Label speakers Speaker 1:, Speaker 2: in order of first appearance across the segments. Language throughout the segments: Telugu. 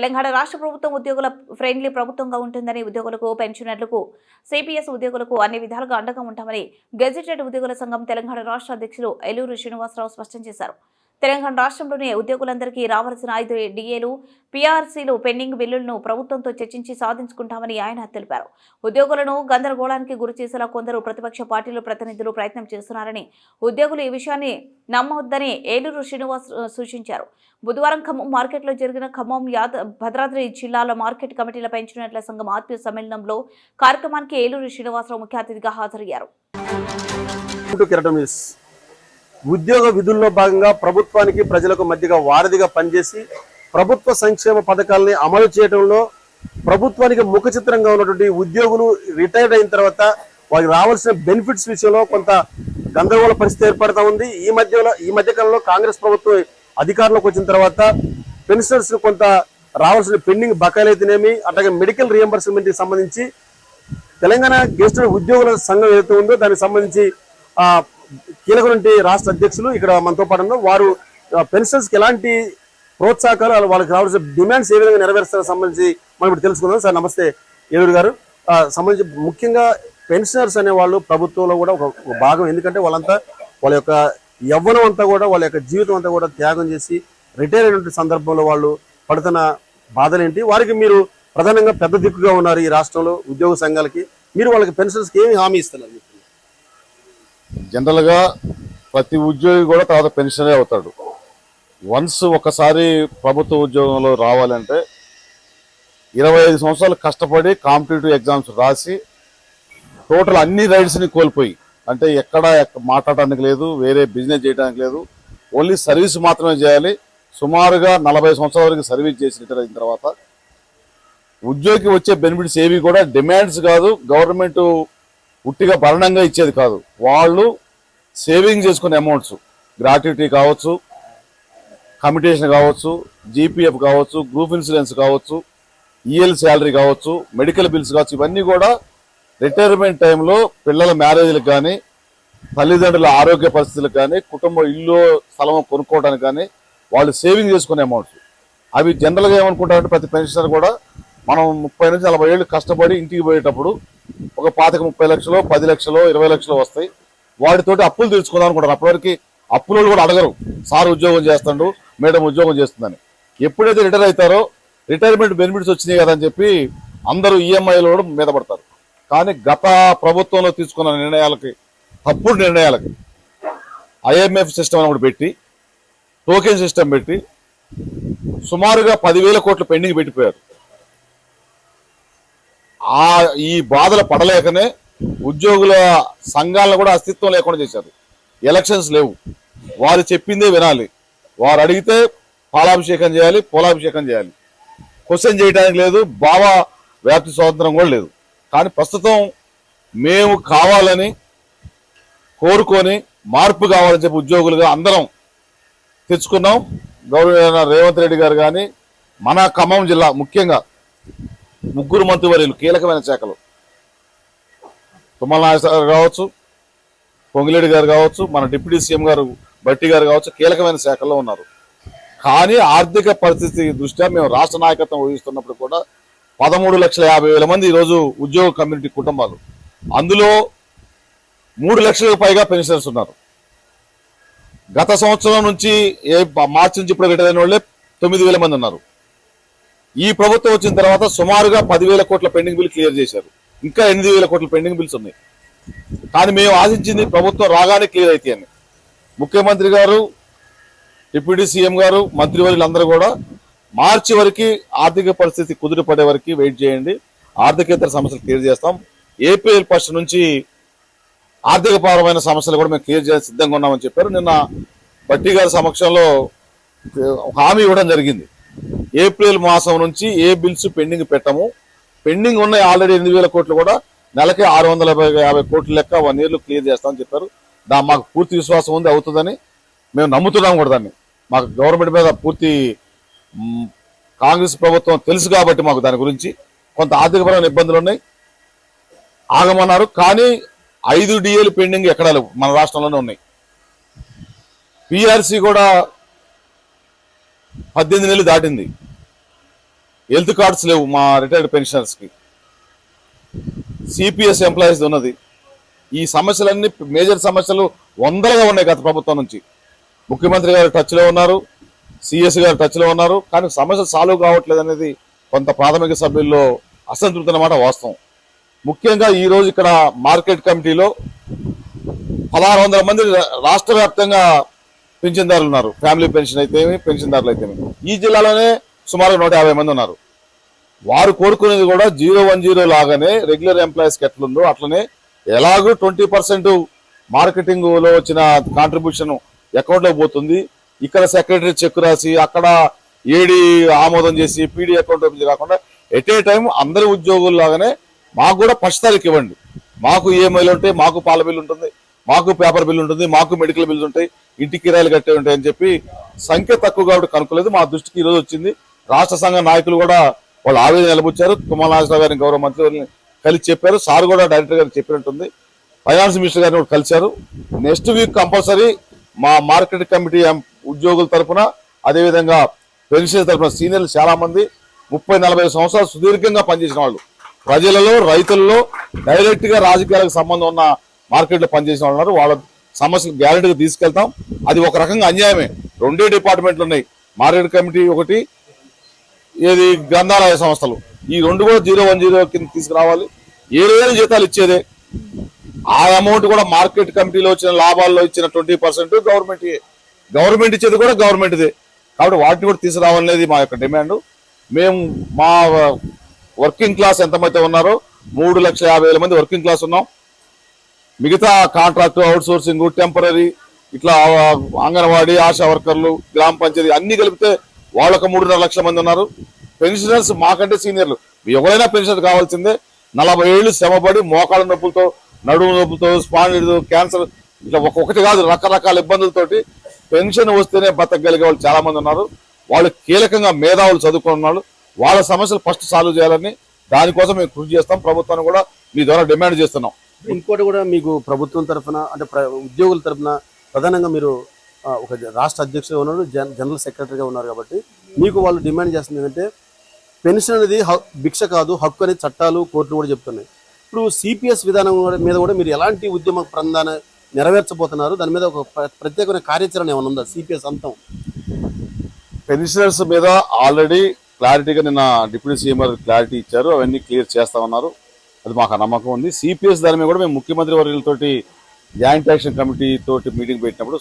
Speaker 1: తెలంగాణ రాష్ట్ర ప్రభుత్వం ఉద్యోగుల ఫ్రెండ్లీ ప్రభుత్వంగా ఉంటుందని, ఉద్యోగులకు, పెన్షనర్లకు, సిపిఎస్ ఉద్యోగులకు అన్ని విధాలుగా అండగా ఉంటామని గెజిటెడ్ ఉద్యోగుల సంఘం తెలంగాణ రాష్ట్ర అధ్యక్షులు ఏలూరు శ్రీనివాసరావు స్పష్టం చేశారు. తెలంగాణ రాష్ట్రంలోని ఉద్యోగులందరికీ రావాల్సిన 5 డిఏలు, పీఆర్సీలు పెండింగ్ బిల్లులను ప్రభుత్వంతో చర్చించి సాధించుకుంటామని ఆయన తెలిపారు. ఉద్యోగులను గందరగోళానికి గురి చేసేలా కొందరు ప్రతిపక్ష పార్టీల ప్రతినిధులు ప్రయత్నం చేస్తున్నారని, ఉద్యోగులు ఈ విషయాన్ని నమ్మవద్దని ఏలూరు శ్రీనివాస్ సూచించారు. బుధవారం ఖమ్మం మార్కెట్లో జరిగిన ఖమ్మం భద్రాద్రి జిల్లాల మార్కెట్ కమిటీల పెన్షనర్ల సంఘం ఆత్మీయ సమ్మేళనంలో కార్యక్రమానికి ఏలూరు శ్రీనివాసరావు ముఖ్య అతిథిగా హాజరయ్యారు.
Speaker 2: ఉద్యోగ విధుల్లో భాగంగా ప్రభుత్వానికి ప్రజలకు మధ్యగా వారధిగా పనిచేసి ప్రభుత్వ సంక్షేమ పథకాలని అమలు చేయడంలో ప్రభుత్వానికి ముఖ చిత్రంగా ఉన్నటువంటి ఉద్యోగులు రిటైర్డ్ అయిన తర్వాత వారికి రావాల్సిన బెనిఫిట్స్ విషయంలో కొంత గందరగోళ పరిస్థితి ఏర్పడతా ఉంది. ఈ మధ్య కాలంలో కాంగ్రెస్ ప్రభుత్వం అధికారంలోకి వచ్చిన తర్వాత పెన్షనర్స్ కొంత రావాల్సిన పెండింగ్ బకాయిలు అయితేనేమి, అట్లాగే మెడికల్ రియంబర్స్మెంట్ కి సంబంధించి తెలంగాణ గెజిటెడ్ ఉద్యోగుల సంఘం ఏదైతే ఉందో దానికి సంబంధించి కీలకటువంటి రాష్ట్ర అధ్యక్షులు ఇక్కడ మనతో పాటు వారు పెన్షనర్స్ కి ఎలాంటి ప్రోత్సాహకాలు, వాళ్ళకి రావాల్సిన డిమాండ్స్ ఏ విధంగా నెరవేరుస్తారో సంబంధించి మనం ఇప్పుడు తెలుసుకుందాం. సార్ నమస్తే ఏలూరు గారు. సంబంధించి ముఖ్యంగా పెన్షనర్స్ అనే వాళ్ళు ప్రభుత్వంలో కూడా ఒక భాగం. ఎందుకంటే వాళ్ళంతా వాళ్ళ యొక్క యవ్వనం అంతా కూడా, వాళ్ళ యొక్క జీవితం అంతా కూడా త్యాగం చేసి రిటైర్ అయినటువంటి సందర్భంలో వాళ్ళు పడుతున్న బాధలు ఏంటి, వారికి మీరు ప్రధానంగా పెద్ద దిక్కుగా ఉన్నారు ఈ రాష్ట్రంలో ఉద్యోగ సంఘాలకి, మీరు వాళ్ళకి పెన్షనర్స్కి ఏమి హామీ ఇస్తున్నారు?
Speaker 3: జనరల్ గా ప్రతి ఉద్యోగి కూడా తర్వాత పెన్షనర్ అవుతాడు. వన్స్ ఒకసారి ప్రభుత్వ ఉద్యోగంలో రావాలంటే 25 సంవత్సరాలు కష్టపడి కాంపిటేటివ్ ఎగ్జామ్స్ రాసి టోటల్ అన్ని రైట్స్ ని కోల్పోయి, అంటే ఎక్కడ మాట్లాడడానికి లేదు, వేరే బిజినెస్ చేయడానికి లేదు, ఓన్లీ సర్వీస్ మాత్రమే చేయాలి. సుమారుగా 40 సంవత్సరాల వరకు సర్వీస్ చేసి రిటైర్ అయిన తర్వాత ఉద్యోగికి వచ్చే బెనిఫిట్స్ ఏవి కూడా డిమాండ్స్ కాదు, గవర్నమెంట్ ఉట్టిగా భరణంగా ఇచ్చేది కాదు. వాళ్ళు సేవింగ్ చేసుకునే అమౌంట్స్, గ్రాట్యుటీ కావచ్చు, కమిటేషన్ కావచ్చు, జీపీఎఫ్ కావచ్చు, గ్రూప్ ఇన్సూరెన్స్ కావచ్చు, ఈఎల్ శాలరీ కావచ్చు, మెడికల్ బిల్స్ కావచ్చు, ఇవన్నీ కూడా రిటైర్మెంట్ టైంలో పిల్లల మ్యారేజ్లకు కానీ, తల్లిదండ్రుల ఆరోగ్య పరిస్థితులకు కానీ, కుటుంబం ఇల్లు స్థలం కొనుక్కోవడానికి కానీ వాళ్ళు సేవింగ్ చేసుకునే అమౌంట్స్. అవి జనరల్గా ఏమనుకుంటారంటే ప్రతి పెన్షనర్ కూడా మనం 30 నుంచి 40 ఏళ్ళు కష్టపడి ఇంటికి పోయేటప్పుడు ఒక 25-30 లక్షలు, 10 లక్షలు, 20 లక్షలు వస్తాయి, వాటితోటి అప్పులు తీర్చుకుందాం అనుకుంటారు. అప్పటివరకు అప్పులు కూడా అడగరు, సార్ ఉద్యోగం చేస్తాడు, మేడం ఉద్యోగం చేస్తుందని. ఎప్పుడైతే రిటైర్ అవుతారో రిటైర్మెంట్ బెనిఫిట్స్ వచ్చినాయి కదా అని చెప్పి అందరూ ఈఎంఐలు కూడా మీద పడతారు. కానీ గత ప్రభుత్వంలో తీసుకున్న నిర్ణయాలకి, తప్పుడు నిర్ణయాలకి ఐఎంఎఫ్ సిస్టమ్ అని ఒకటి పెట్టి, టోకెన్ సిస్టమ్ పెట్టి సుమారుగా 10,000 కోట్లు పెండింగ్ పెట్టిపోయారు. ఈ బాధలు పడలేకనే ఉద్యోగుల సంఘాలను కూడా అస్తిత్వం లేకుండా చేశారు. ఎలక్షన్స్ లేవు, వారు చెప్పిందే వినాలి, వారు అడిగితే పాలాభిషేకం చేయాలి, పోలాభిషేకం చేయాలి. క్వశ్చన్ చేయడానికి లేదు, భావ వ్యాప్తి స్వాతంత్రం కూడా లేదు. కానీ ప్రస్తుతం మేము కావాలని కోరుకొని మార్పు కావాలని చెప్పి ఉద్యోగులుగా అందరం తెచ్చుకున్నాం. గౌరవ రేవంత్ రెడ్డి గారు కానీ, మన ఖమ్మం జిల్లా ముఖ్యంగా 3 మంత్రివర్యులు కీలకమైన శాఖలు, తుమ్మల నాగేశ్వర గారు కావచ్చు, పొంగిలేడి గారు కావచ్చు, మన డిప్యూటీ సీఎం గారు బట్టి గారు కావచ్చు, కీలకమైన శాఖల్లో ఉన్నారు. కానీ ఆర్థిక పరిస్థితి దృష్ట్యా మేము రాష్ట్ర నాయకత్వం వహిస్తున్నప్పుడు కూడా 13,50,000 మంది ఈరోజు ఉద్యోగ కమ్యూనిటీ కుటుంబాలు, అందులో 3 లక్షలకు పైగా పెన్షనర్స్ ఉన్నారు. గత సంవత్సరం నుంచి మార్చి నుంచి ఇప్పుడు రిటైర్ అయిన వాళ్ళే 9,000 మంది ఉన్నారు. ఈ ప్రభుత్వం వచ్చిన తర్వాత సుమారుగా 10,000 కోట్ల పెండింగ్ బిల్ క్లియర్ చేశారు. ఇంకా 8,000 కోట్ల పెండింగ్ బిల్స్ ఉన్నాయి. కానీ మేము ఆశించింది ప్రభుత్వం రాగానే క్లియర్ అయితే అని. ముఖ్యమంత్రి గారు, డిప్యూటీ సీఎం గారు, మంత్రివర్యులందరూ కూడా మార్చి వరకు ఆర్థిక పరిస్థితి కుదిరిపడే వరకు వెయిట్ చేయండి, ఆర్థికేతర సమస్యలు క్లియర్ చేస్తాం, ఏప్రిల్ 1 నుంచి ఆర్థిక పరమైన సమస్యలు కూడా మేము క్లియర్ చేయాలని సిద్ధంగా ఉన్నామని చెప్పారు. నిన్న బట్టి గారి సమక్షంలో హామీ ఇవ్వడం జరిగింది. ఏప్రిల్ మాసం నుంచి ఏ బిల్స్ పెండింగ్ పెట్టము, పెండింగ్ ఉన్నాయి ఆల్రెడీ 8,000 కోట్లు కూడా నెలకి 650 కోట్ల లెక్క 1 year క్లియర్ చేస్తామని చెప్పారు. మాకు పూర్తి విశ్వాసం ఉంది, అవుతుందని మేము నమ్ముతున్నాం కూడా. దాన్ని మాకు గవర్నమెంట్ మీద పూర్తి కాంగ్రెస్ ప్రభుత్వం తెలుసు కాబట్టి మాకు దాని గురించి కొంత ఆర్థికపరమైన ఇబ్బందులు ఉన్నాయి, ఆగమన్నారు. కానీ 5 డిఏలు పెండింగ్ ఎక్కడా లేవు, మన రాష్ట్రంలోనే ఉన్నాయి. పిఆర్సీ కూడా 18 నెలలు దాటింది. హెల్త్ కార్డ్స్ లేవు మా రిటైర్డ్ పెన్షనర్స్కి, సిపిఎస్ ఎంప్లాయీస్ ఉన్నది. ఈ సమస్యలన్నీ మేజర్ సమస్యలు వందలుగా ఉన్నాయి గత ప్రభుత్వం నుంచి. ముఖ్యమంత్రి గారు టచ్లో ఉన్నారు, సిఎస్ గారు టచ్లో ఉన్నారు, కానీ సమస్య సాల్వ్ కావట్లేదు అనేది కొంత ప్రాథమిక సభ్యుల్లో అసంతృప్తి అన్నమాట వాస్తవం. ముఖ్యంగా ఈరోజు ఇక్కడ మార్కెట్ కమిటీలో 1600 మంది రాష్ట్ర వ్యాప్తంగా పెన్షన్దారులు ఉన్నారు. ఫ్యామిలీ పెన్షన్ అయితేమి, పెన్షన్దారులు అయితేమి. ఈ జిల్లాలోనే సుమారు 150 మంది ఉన్నారు. వారు కోరుకునేది కూడా 010 లాగానే రెగ్యులర్ ఎంప్లాయీస్కి ఎట్లుందో అట్లనే ఎలాగూ 20% మార్కెటింగ్ లో వచ్చిన కాంట్రిబ్యూషన్ అకౌంట్ లో పోతుంది. ఇక్కడ సెక్రటరీ చెక్ రాసి అక్కడ ఏడి ఆమోదం చేసి పీడీ అకౌంట్ ఓపెన్ కాకుండా ఎట్ ఏ టైం అందరి ఉద్యోగులు లాగానే మాకు కూడా ఫస్ట్ తారీఖు ఇవ్వండి. మాకు ఈఎంఐలు ఉంటాయి, మాకు పాల బిల్లు ఉంటుంది, మాకు పేపర్ బిల్లు ఉంటుంది, మాకు మెడికల్ బిల్లు ఉంటాయి, ఇంటికి కిరాయిలు కట్టే ఉంటాయి అని చెప్పి సంఖ్య తక్కువ కాబట్టి కనుక్కోలేదు. మా దృష్టికి ఈ రోజు వచ్చింది. రాష్ట్ర సంఘ నాయకులు కూడా వాళ్ళు ఆవేదన నిలబుచ్చారు. తుమ్మల నాగేశ్వరరావు గారిని గౌరవ మంత్రి కలిసి చెప్పారు. సార్ కూడా డైరెక్టర్ గారికి చెప్పినట్టుంది. ఫైనాన్స్ మినిస్టర్ గారిని కూడా కలిశారు. నెక్స్ట్ వీక్ కంపల్సరీ మా మార్కెట్ కమిటీ ఉద్యోగుల తరఫున, అదేవిధంగా పెన్షన్ తరఫున సీనియర్లు చాలా మంది 30-40 సంవత్సరాలు సుదీర్ఘంగా పనిచేసిన వాళ్ళు, ప్రజలలో రైతుల్లో డైరెక్ట్ గా రాజకీయాలకు సంబంధం ఉన్న మార్కెట్లో పనిచేసిన వాళ్ళు ఉన్నారు. వాళ్ళ సమస్యలు గ్యారెంటీగా తీసుకెళ్తాం. అది ఒక రకంగా అన్యాయమే. 2 డిపార్ట్మెంట్లు ఉన్నాయి, మార్కెట్ కమిటీ ఒకటి, ఏది గ్రంథాలయ సంస్థలు. ఈ 2 కూడా 010 కింద తీసుకురావాలి. 7,000 జీతాలు ఇచ్చేదే. ఆ అమౌంట్ కూడా మార్కెట్ కమిటీలో వచ్చిన లాభాల్లో ఇచ్చిన 20% గవర్నమెంట్ ఇచ్చేది కూడా గవర్నమెంట్దే. కాబట్టి వాటిని కూడా తీసుకురావాలనేది మా యొక్క డిమాండ్. మేము మా వర్కింగ్ క్లాస్ ఎంతమైతే ఉన్నారో 3,50,000 మంది వర్కింగ్ క్లాస్ ఉన్నాం. మిగతా కాంట్రాక్ట్, అవుట్ సోర్సింగ్, టెంపరీ, ఇట్లా అంగన్వాడీ, ఆశా వర్కర్లు, గ్రామ పంచాయతీ అన్ని కలిపితే వాళ్ళొక 3.5 లక్షల మంది ఉన్నారు. పెన్షనర్స్ మాకంటే సీనియర్లు, ఎవరైనా పెన్షన్ కావాల్సిందే. 40 ఏళ్ళు శ్రమపడి మోకాళ్ళ నొప్పులతో, నడుము నొప్పులతో, స్పాండిల్, క్యాన్సర్, ఇట్లా ఒక్కొక్కటి కాదు రకరకాల ఇబ్బందులతోటి పెన్షన్ వస్తేనే బతకగలిగే వాళ్ళు చాలా మంది ఉన్నారు. వాళ్ళు కీలకంగా మేధావులు చదువుకున్నారు. వాళ్ళ సమస్యలు ఫస్ట్ సాల్వ్ చేయాలని దానికోసం మేము కృషి చేస్తాం. ప్రభుత్వాన్ని కూడా మీ ద్వారా డిమాండ్ చేస్తున్నాం.
Speaker 2: ఇంకోటి కూడా మీకు ప్రభుత్వం తరఫున అంటే ఉద్యోగుల తరఫున ప్రధానంగా మీరు ఒక రాష్ట్ర అధ్యక్షుడిగా ఉన్నారు, జనరల్ సెక్రటరీగా ఉన్నారు కాబట్టి మీకు వాళ్ళు డిమాండ్ చేస్తుంది ఏంటంటే పెన్షన్ అనేది భిక్ష కాదు, హక్కు అనేది చట్టాలు, కోర్టులు కూడా చెప్తున్నాయి. ఇప్పుడు సిపిఎస్ విధానం మీద కూడా మీరు ఎలాంటి ఉద్యమ ప్రధాన నెరవేర్చబోతున్నారు? దాని మీద ఒక ప్రత్యేకమైన కార్యాచరణ ఏమైనా ఉందా? సిపిఎస్ అంతం
Speaker 3: పెన్షనర్స్ మీద ఆల్రెడీ క్లారిటీగా నిన్న డిప్యూటీ సీఎం గారు క్లారిటీ ఇచ్చారు. అవన్నీ క్లియర్ చేస్తామన్నారు. అది మాకు నమ్మకం ఉంది. సిపిఎస్ దాని మీద కూడా మేము ముఖ్యమంత్రి వర్యులతోటి జాయింట్ యాక్షన్ కమిటీ తోటి మీటింగ్ పెట్టినప్పుడు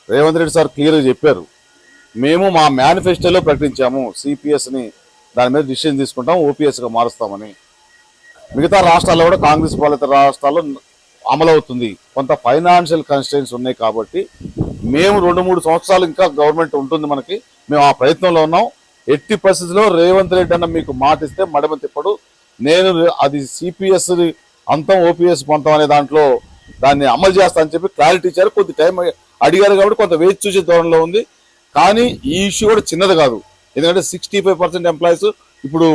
Speaker 3: రేవంత్ రెడ్డి సార్ క్లియర్గా చెప్పారు. మేము మా మేనిఫెస్టోలో ప్రకటించాము సిపిఎస్ని దాని మీద డిసిషన్ తీసుకుంటాం, ఓపీఎస్గా మారుస్తామని. మిగతా రాష్ట్రాల్లో కూడా కాంగ్రెస్ పాలిత రాష్ట్రాల్లో అమలవుతుంది. కొంత ఫైనాన్షియల్ కన్స్ట్రెయిన్స్ ఉన్నాయి కాబట్టి మేము 2-3 సంవత్సరాలు ఇంకా గవర్నమెంట్ ఉంటుంది మనకి, మేము ఆ ప్రయత్నంలో ఉన్నాం. ఎట్టి పరిస్థితుల్లో రేవంత్ రెడ్డి అన్న మీకు మాట ఇస్తే మడమ తిప్పడు. నేను అది సిపిఎస్ అంతం, ఓపీఎస్ పొంతం అనే దాంట్లో దాన్ని అమలు చేస్తా అని చెప్పి క్లారిటీ ఇచ్చారు. కొద్ది టైం అడిగారు కాబట్టి కొంత వేచి చూసే ధోరణిలో ఉంది. కానీ ఈ ఇష్యూ కూడా చిన్నది కాదు. ఎందుకంటే 65% ఎంప్లాయీస్ ఇప్పుడు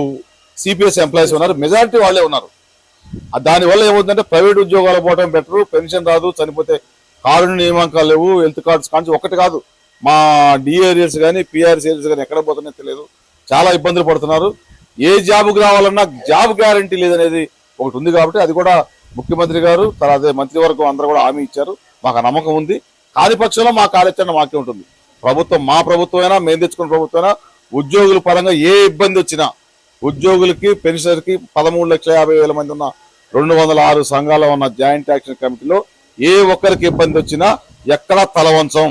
Speaker 3: సిపిఎస్ ఎంప్లాయీస్ ఉన్నారు, మెజారిటీ వాళ్ళే ఉన్నారు. దానివల్ల ఏమవుతుందంటే ప్రైవేట్ ఉద్యోగాలు పోవడం బెటరు, పెన్షన్ రాదు, చనిపోతే కారుణ్య నియామకాలు లేవు, హెల్త్ కార్డ్స్ కానీ ఒకటి కాదు, మా డిఏరియర్స్ కానీ పిఆర్సీ ఏరియర్స్ కానీ ఎక్కడ పోతున్నాయో తెలియదు, చాలా ఇబ్బందులు పడుతున్నారు. ఏ జాబ్కి రావాలన్నా జాబ్ గ్యారంటీ లేదనేది ఒకటి ఉంది. కాబట్టి అది కూడా ముఖ్యమంత్రి గారు తర్వాత మంత్రివర్గం అందరూ కూడా హామీ ఇచ్చారు. మాకు నమ్మకం ఉంది. కాని పక్షంలో మా కార్యాచరణ మాకే ఉంటుంది. ప్రభుత్వం మా ప్రభుత్వమైనా, మేము తెచ్చుకున్న ప్రభుత్వమైనా ఉద్యోగుల పరంగా ఏ ఇబ్బంది వచ్చినా ఉద్యోగులకి, పెన్షనర్కి 13,50,000 మంది ఉన్న 206 సంఘాలు ఉన్న జాయింట్ యాక్షన్ కమిటీలో ఏ ఒక్కరికి ఇబ్బంది వచ్చినా ఎక్కడా తలవంచం.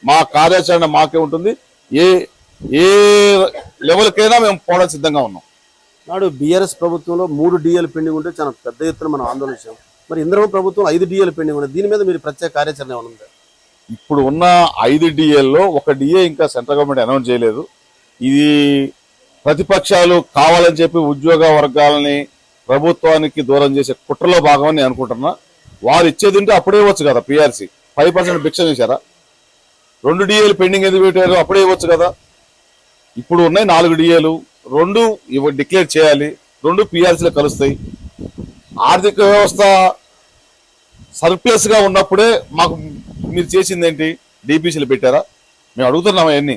Speaker 3: మా కార్యాచరణ మాకే ఉంటుంది. ఏ లెవెల్కైనా మేము పోవడానికి సిద్ధంగా ఉన్నాం.
Speaker 2: నాడు బీఆర్ఎస్ ప్రభుత్వంలో 3 డిఏలు పెండింగ్ ఉంటే చాలా పెద్ద ఎత్తున మనం ఆందోళన చేసాం. మరి ఇంద్రబాబు ప్రభుత్వం 5 డిఏలు పెండింగ్ ఉన్నాయి. దీని మీద మీరు ప్రత్యేక కార్యాచరణ ఏమైనా ఉందా?
Speaker 3: ఇప్పుడు ఉన్న 5 డిఏల్లో 1 డిఏ ఇంకా సెంట్రల్ గవర్నమెంట్ అనౌన్స్ చేయలేదు. ఇది ప్రతిపక్షాలు కావాలని చెప్పి ఉద్యోగ వర్గాలని ప్రభుత్వానికి దూరం చేసే కుట్రలో భాగమని నేను అనుకుంటున్నా. వారు ఇచ్చేది ఉంటే అప్పుడే ఇవ్వచ్చు కదా. పిఆర్సీ 5% భిక్ష చేశారా? 2 డిఏలు పెండింగ్ ఎందుకు పెట్టారు? అప్పుడే ఇవ్వచ్చు కదా. ఇప్పుడు ఉన్నాయి 4 డిఏలు, 2 డిక్లేర్ చేయాలి, 2 పిఆర్సీలో కలుస్తాయి. ఆర్థిక వ్యవస్థ సర్ప్లస్ గా ఉన్నప్పుడే మాకు మీరు చేసింది ఏంటి? డిపిసీలు పెట్టారా? మేము అడుగుతున్నాం అవన్నీ.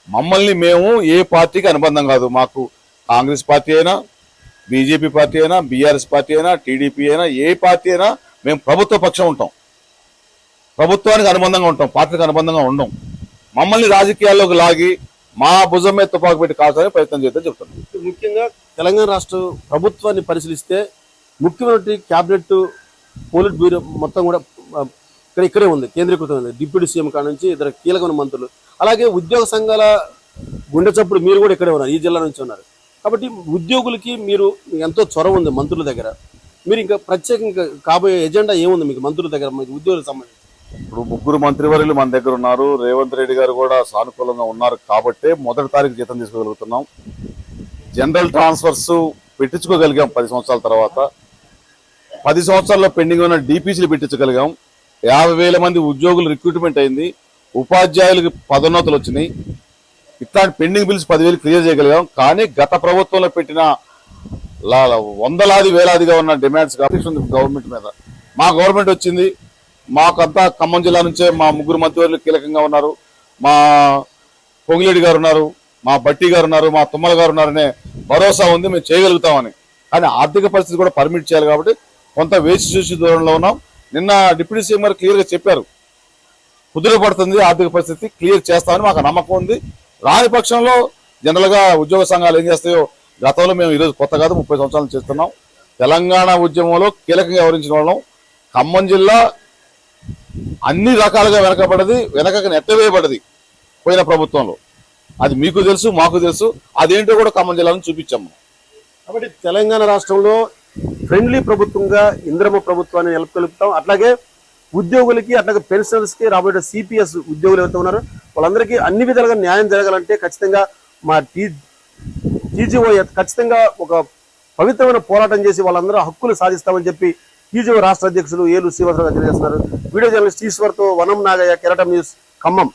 Speaker 3: మమ్మల్ని మేము ఏ పార్టీకి అనుబంధం కాదు. మాకు కాంగ్రెస్ పార్టీ అయినా, బీజేపీ పార్టీ అయినా, బీఆర్ఎస్ పార్టీ అయినా, టీడీపీ అయినా, ఏ పార్టీ అయినా మేము ప్రభుత్వ పక్షం ఉంటాం. ప్రభుత్వానికి అనుబంధంగా ఉంటాం, పార్టీకి అనుబంధంగా ఉండం. మమ్మల్ని రాజకీయాల్లోకి లాగి మా భుజం మీద తుపాకు పెట్టి కాల్చాలని ప్రయత్నం చేద్దాం చెప్తున్నాం.
Speaker 2: ముఖ్యంగా తెలంగాణ రాష్ట్ర ప్రభుత్వాన్ని పరిశీలిస్తే ముఖ్యమంత్రి క్యాబినెట్ పోలిట్ బ్యూరో మొత్తం కూడా ఇక్కడే ఉంది, కేంద్రీకృతం ఉంది. డిప్యూటీ సీఎం కాడ నుంచి ఇద్దరు కీలకమైన మంత్రులు, అలాగే ఉద్యోగ సంఘాల గుండె చప్పుడు మీరు కూడా ఇక్కడే ఉన్నారు, ఈ జిల్లా నుంచి ఉన్నారు. కాబట్టి ఉద్యోగులకి మీరు ఎంతో చొరవ ఉంది మంత్రుల దగ్గర. మీరు ఇంకా ప్రత్యేకంగా కాబోయే ఎజెండా ఏముంది మీకు మంత్రుల దగ్గర, మీకు ఉద్యోగులకు సంబంధించి?
Speaker 3: ఇప్పుడు 3 మంత్రివర్యులు మన దగ్గర ఉన్నారు. రేవంత్ రెడ్డి గారు కూడా సానుకూలంగా ఉన్నారు కాబట్టే మొదటి తారీఖు జీతం తీసుకోగలుగుతున్నాం. జనరల్ ట్రాన్స్ఫర్స్ పెట్టించుకోగలిగాం 10 సంవత్సరాల తర్వాత. 10 సంవత్సరాల్లో పెండింగ్ ఉన్న డిపిసిలు పెట్టించగలిగాం. 50,000 మంది ఉద్యోగులు రిక్రూట్మెంట్ అయింది. ఉపాధ్యాయులకు పదోన్నతులు వచ్చినాయి. ఇట్లాంటి పెండింగ్ బిల్స్ 10,000 క్లియర్ చేయగలిగాం. కానీ గత ప్రభుత్వంలో పెట్టిన వందలాది వేలాదిగా ఉన్న డిమాండ్స్ గవర్నమెంట్ మీద, మా గవర్నమెంట్ వచ్చింది, మాకంతా ఖమ్మం జిల్లా నుంచే మా 3 మంత్రివర్యులు కీలకంగా ఉన్నారు. మా పొంగిరెడ్డి గారు ఉన్నారు, మా బట్టి గారు ఉన్నారు, మా తుమ్మల గారు ఉన్నారనే భరోసా ఉంది, మేము చేయగలుగుతామని. కానీ ఆర్థిక పరిస్థితి కూడా పర్మిట్ చేయాలి కాబట్టి కొంత వేచి చూసి దూరంలో ఉన్నాం. నిన్న డిప్యూటీ సీఎం గారు క్లియర్గా చెప్పారు, కుదురపడుతుంది ఆర్థిక పరిస్థితి, క్లియర్ చేస్తామని మాకు నమ్మకం ఉంది. రాని పక్షంలో జనరల్గా ఉద్యోగ సంఘాలు ఏం చేస్తాయో, గతంలో మేము ఈరోజు కొత్త కాదు 30 సంవత్సరాలు చేస్తున్నాం. తెలంగాణ ఉద్యమంలో కీలకంగా వ్యవహరించిన వాళ్ళం. ఖమ్మం జిల్లా అన్ని రకాలుగా వెనకకు నెట్టవేయబడ్డది పోయిన ప్రభుత్వంలో. అది మీకు తెలుసు, మాకు తెలుసు. అదేంటో కూడా ఖమ్మం జిల్లాను చూపించాము.
Speaker 2: కాబట్టి తెలంగాణ రాష్ట్రంలో ఫ్రెండ్లీ ప్రభుత్వంగా ఇంద్రమ్మ ప్రభుత్వాన్ని నెలకొల్పుతాం. అట్లాగే ఉద్యోగులకి, అట్లాగే పెన్షనర్స్ కి, రాబోయే సిపిఎస్ ఉద్యోగులు ఎవరైతే ఉన్నారో వాళ్ళందరికీ అన్ని విధాలుగా న్యాయం జరగాలంటే ఖచ్చితంగా మా టీజీఓ ఖచ్చితంగా ఒక పవిత్రమైన పోరాటం చేసి వాళ్ళందరూ హక్కులు సాధిస్తామని చెప్పి టీజీఓ రాష్ట్ర అధ్యక్షులు ఏలూరు శ్రీనివాసరావు తెలియజేస్తున్నారు. వీడియో జర్నలిస్ట్ ఈశ్వర్తో వనం నాగయ్య, కెరటం న్యూస్, ఖమ్మం.